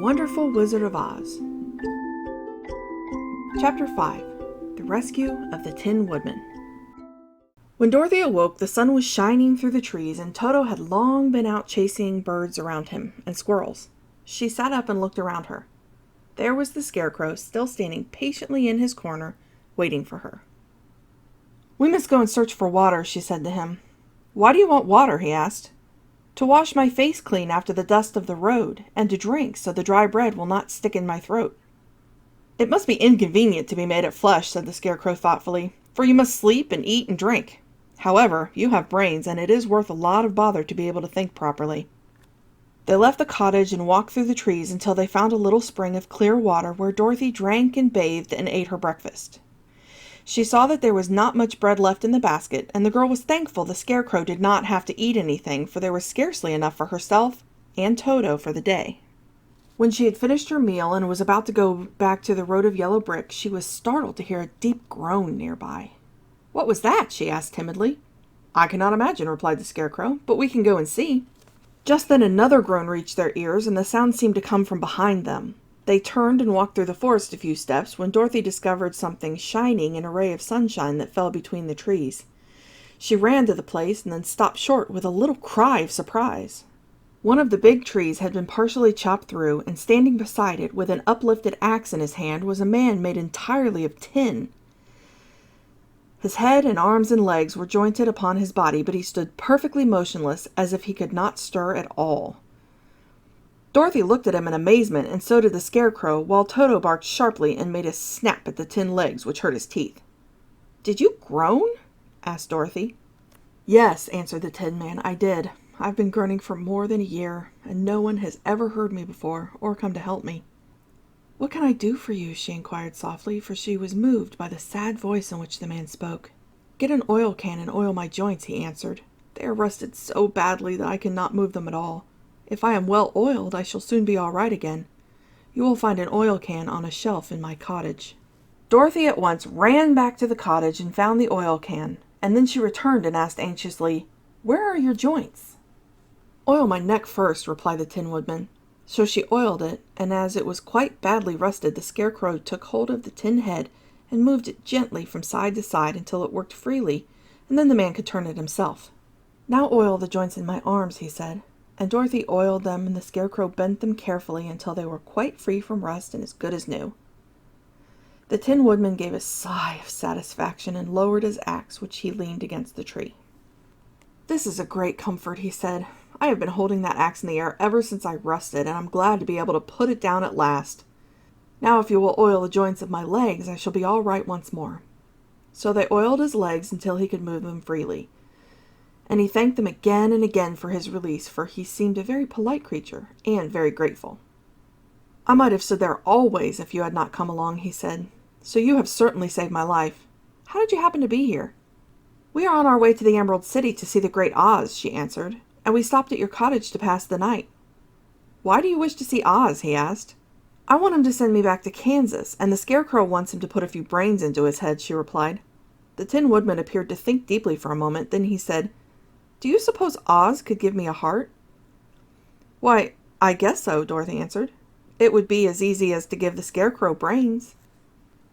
Wonderful Wizard of Oz. Chapter 5. The Rescue of the Tin Woodman. When Dorothy awoke, the sun was shining through the trees, and Toto had long been out chasing birds around him, and squirrels. She sat up and looked around her. There was the Scarecrow, still standing patiently in his corner, waiting for her. "We must go and search for water," she said to him. "Why do you want water?" he asked. "To wash my face clean after the dust of the road, and to drink so the dry bread will not stick in my throat." "It must be inconvenient to be made of flesh," said the Scarecrow thoughtfully, "for you must sleep and eat and drink. However, you have brains, and it is worth a lot of bother to be able to think properly." They left the cottage and walked through the trees until they found a little spring of clear water where Dorothy drank and bathed and ate her breakfast. She saw that there was not much bread left in the basket, and the girl was thankful the Scarecrow did not have to eat anything, for there was scarcely enough for herself and Toto for the day. When she had finished her meal and was about to go back to the road of yellow brick, she was startled to hear a deep groan nearby. "What was that?" she asked timidly. "I cannot imagine," replied the Scarecrow, "but we can go and see." Just then another groan reached their ears, and the sound seemed to come from behind them. They turned and walked through the forest a few steps when Dorothy discovered something shining in a ray of sunshine that fell between the trees. She ran to the place and then stopped short with a little cry of surprise. One of the big trees had been partially chopped through, and standing beside it with an uplifted axe in his hand was a man made entirely of tin. His head and arms and legs were jointed upon his body, but he stood perfectly motionless, as if he could not stir at all. Dorothy looked at him in amazement, and so did the Scarecrow, while Toto barked sharply and made a snap at the tin legs, which hurt his teeth. "Did you groan?" asked Dorothy. "Yes," answered the Tin Man, "I did. I've been groaning for more than a year, and no one has ever heard me before, or come to help me." "What can I do for you?" she inquired softly, for she was moved by the sad voice in which the man spoke. "Get an oil can and oil my joints," he answered. "They are rusted so badly that I cannot move them at all. If I am well oiled, I shall soon be all right again. You will find an oil can on a shelf in my cottage." Dorothy at once ran back to the cottage and found the oil can, and then she returned and asked anxiously, "Where are your joints?" "Oil my neck first," replied the Tin Woodman. So she oiled it, and as it was quite badly rusted, the Scarecrow took hold of the tin head and moved it gently from side to side until it worked freely, and then the man could turn it himself. "Now oil the joints in my arms," he said, and Dorothy oiled them, and the Scarecrow bent them carefully until they were quite free from rust and as good as new. The Tin Woodman gave a sigh of satisfaction and lowered his axe, which he leaned against the tree. "This is a great comfort," he said. "I have been holding that axe in the air ever since I rusted, and I'm glad to be able to put it down at last. Now if you will oil the joints of my legs, I shall be all right once more." So they oiled his legs until he could move them freely, and he thanked them again and again for his release, for he seemed a very polite creature, and very grateful. "I might have stood there always if you had not come along," he said. "So you have certainly saved my life. How did you happen to be here?" "We are on our way to the Emerald City to see the Great Oz," she answered, "and we stopped at your cottage to pass the night." "Why do you wish to see Oz?" he asked. "I want him to send me back to Kansas, and the Scarecrow wants him to put a few brains into his head," she replied. The Tin Woodman appeared to think deeply for a moment, then he said, "Do you suppose Oz could give me a heart?" "Why, I guess so," Dorothy answered. "It would be as easy as to give the Scarecrow brains."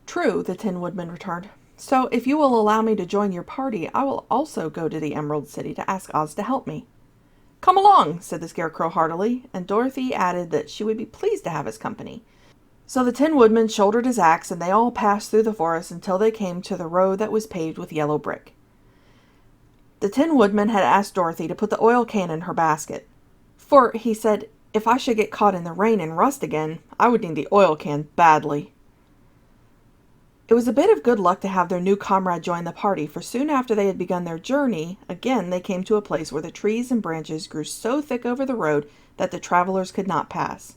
"True," the Tin Woodman returned. "So if you will allow me to join your party, I will also go to the Emerald City to ask Oz to help me." "Come along," said the Scarecrow heartily, and Dorothy added that she would be pleased to have his company. So the Tin Woodman shouldered his axe, and they all passed through the forest until they came to the road that was paved with yellow brick. The Tin Woodman had asked Dorothy to put the oil can in her basket, for, he said, if I should get caught in the rain and rust again, I would need the oil can badly. It was a bit of good luck to have their new comrade join the party, for soon after they had begun their journey, again they came to a place where the trees and branches grew so thick over the road that the travelers could not pass.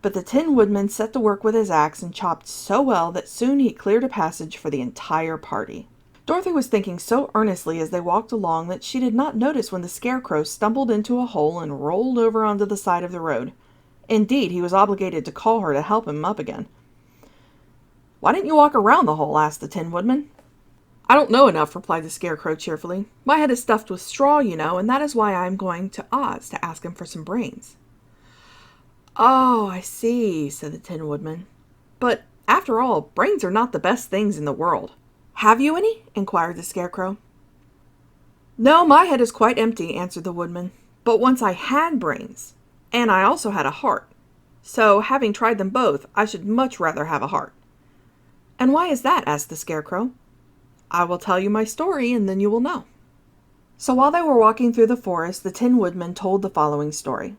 But the Tin Woodman set to work with his axe and chopped so well that soon he cleared a passage for the entire party. Dorothy was thinking so earnestly as they walked along that she did not notice when the Scarecrow stumbled into a hole and rolled over onto the side of the road. Indeed, he was obligated to call her to help him up again. "Why didn't you walk around the hole?" asked the Tin Woodman. "I don't know enough," replied the Scarecrow cheerfully. "My head is stuffed with straw, you know, and that is why I am going to Oz to ask him for some brains." "Oh, I see," said the Tin Woodman. "But, after all, brains are not the best things in the world." "Have you any?" inquired the Scarecrow. "No, my head is quite empty," answered the Woodman. "But once I had brains, and I also had a heart. So, having tried them both, I should much rather have a heart." "And why is that?" asked the Scarecrow. "I will tell you my story, and then you will know." So while they were walking through the forest, the Tin Woodman told the following story.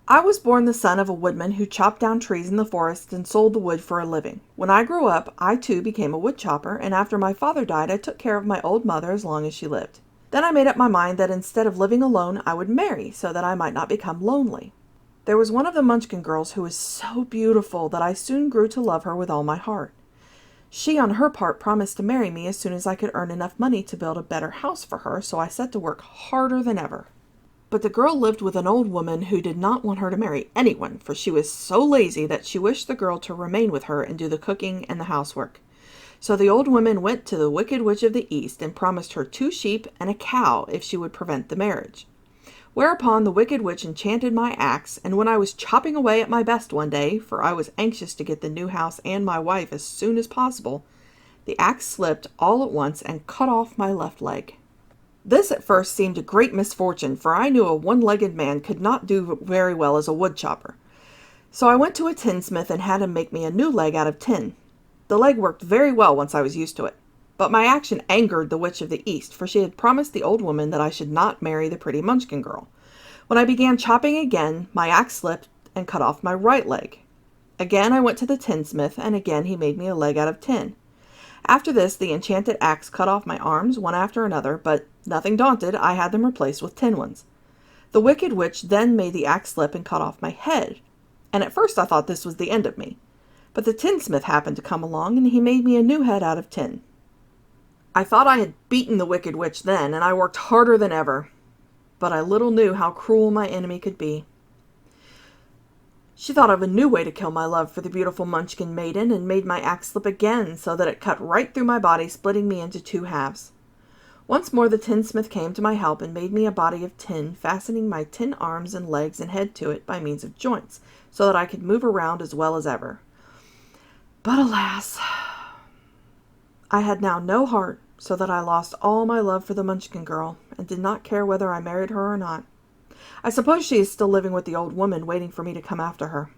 "I was born the son of a woodman who chopped down trees in the forest and sold the wood for a living. When I grew up, I too became a wood chopper, and after my father died, I took care of my old mother as long as she lived. Then I made up my mind that instead of living alone, I would marry, so that I might not become lonely. There was one of the Munchkin girls who was so beautiful that I soon grew to love her with all my heart. She, on her part, promised to marry me as soon as I could earn enough money to build a better house for her, so I set to work harder than ever. But the girl lived with an old woman who did not want her to marry anyone, for she was so lazy that she wished the girl to remain with her and do the cooking and the housework. So the old woman went to the Wicked Witch of the East and promised her 2 sheep and a cow if she would prevent the marriage. Whereupon the Wicked Witch enchanted my axe, and when I was chopping away at my best one day, for I was anxious to get the new house and my wife as soon as possible, the axe slipped all at once and cut off my left leg. This at first seemed a great misfortune, for I knew a one-legged man could not do very well as a wood chopper. So I went to a tinsmith and had him make me a new leg out of tin. The leg worked very well once I was used to it. But my action angered the Witch of the East, for she had promised the old woman that I should not marry the pretty Munchkin girl. When I began chopping again, my axe slipped and cut off my right leg. Again I went to the tinsmith, and again he made me a leg out of tin. After this, the enchanted axe cut off my arms one after another, but nothing daunted, I had them replaced with tin ones. The Wicked Witch then made the axe slip and cut off my head, and at first I thought this was the end of me. But the tinsmith happened to come along, and he made me a new head out of tin. I thought I had beaten the Wicked Witch then, and I worked harder than ever. But I little knew how cruel my enemy could be. She thought of a new way to kill my love for the beautiful Munchkin maiden, and made my axe slip again, so that it cut right through my body, splitting me into 2 halves. Once more the tinsmith came to my help and made me a body of tin, fastening my tin arms and legs and head to it by means of joints, so that I could move around as well as ever. But alas, I had now no heart, so that I lost all my love for the Munchkin girl, and did not care whether I married her or not. I suppose she is still living with the old woman, waiting for me to come after her.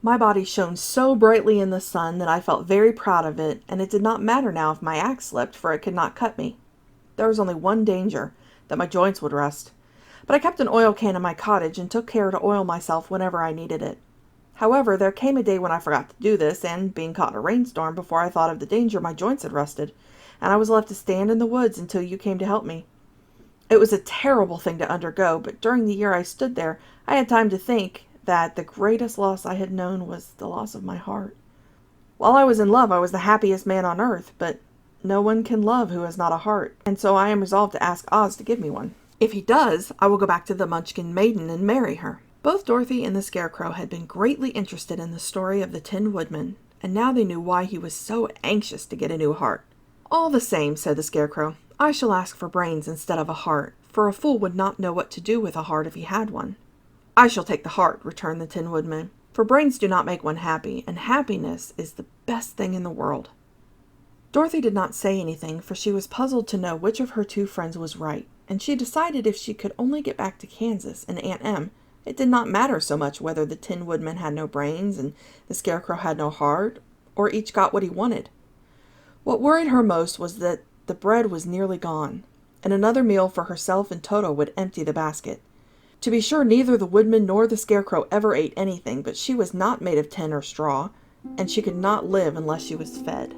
My body shone so brightly in the sun that I felt very proud of it, and it did not matter now if my axe slipped, for it could not cut me. There was only one danger, that my joints would rust. But I kept an oil can in my cottage, and took care to oil myself whenever I needed it. However, there came a day when I forgot to do this, and, being caught in a rainstorm, before I thought of the danger, my joints had rusted, and I was left to stand in the woods until you came to help me. It was a terrible thing to undergo, but during the year I stood there, I had time to think that the greatest loss I had known was the loss of my heart. While I was in love, I was the happiest man on earth, but no one can love who has not a heart, and so I am resolved to ask Oz to give me one. If he does, I will go back to the Munchkin maiden and marry her. Both Dorothy and the Scarecrow had been greatly interested in the story of the Tin Woodman, and now they knew why he was so anxious to get a new heart. "All the same," said the Scarecrow, "I shall ask for brains instead of a heart, for a fool would not know what to do with a heart if he had one." "I shall take the heart," returned the Tin Woodman, "for brains do not make one happy, and happiness is the best thing in the world." Dorothy did not say anything, for she was puzzled to know which of her 2 friends was right, and she decided if she could only get back to Kansas and Aunt Em, it did not matter so much whether the Tin Woodman had no brains and the Scarecrow had no heart, or each got what he wanted. What worried her most was that the bread was nearly gone, and another meal for herself and Toto would empty the basket. To be sure, neither the Woodman nor the Scarecrow ever ate anything, but she was not made of tin or straw, and she could not live unless she was fed.